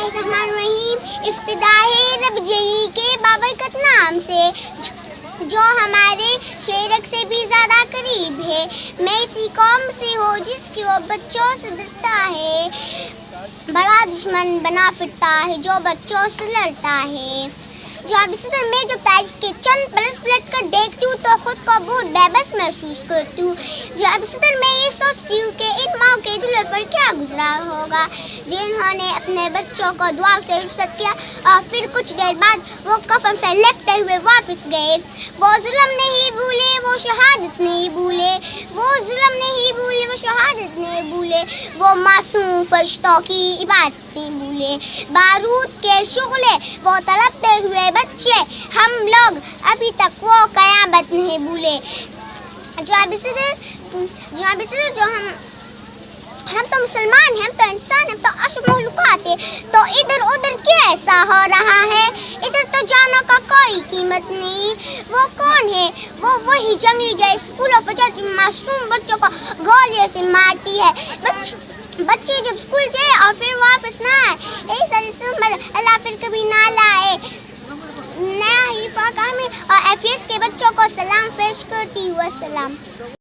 बिस्मिल्लाहिर्रहमानिर्रहीम। इफ्तिदाए रब जई के बाबरकत नाम से जो हमारे शेरक से भी ज्यादा करीब है। मैं इसी कौम से हो जिसकी वो बच्चों से डरता है, बड़ा दुश्मन बना फिरता है जो बच्चों से लड़ता है। जब इसी तरह मैं जब तारीख के चंद बरस पलट कर देखती हूँ तो खुद को बहुत बेबस महसूस करती हूँ। जब इसी तरह मैं ये सोचती हूँ कि इन माँ के दिल पर क्या गुजरा होगा जिन्होंने अपने बच्चों को दुआ से रुखसत किया और फिर कुछ देर बाद वो कफन से लपटे हुए वापस गए। वो जुल्म नहीं भूले, वो शहादत नहीं भूले, वो जुल्म नहीं भूले, वो शहादत नहीं भूले, वो मासूम फरिश्तों की इबादत नहीं भूले। बारूद के शुगले वो तड़पते हुए बच्चे, हम लोग अभी तक वो कयामत नहीं भूले। जो हम तो मुसलमान हैं, हम तो इंसान हैं, हम तो अशरफ मखलूक़ात हैं, तो इधर उधर क्यों ऐसा हो रहा है? इधर तो जानों का कोई कीमत नहीं। वो कौन है? वो वही जंगली जो स्कूलों पर जाती मासूम बच्चों को गोलियों से मारती है। बच्चे जब स्कूल जाए और फिर वापस ना आए, अल्लाह फिर कभी ना लाए। नया हिफा में और एफएस के बच्चों को सलाम पेश करती हूँ। सलाम।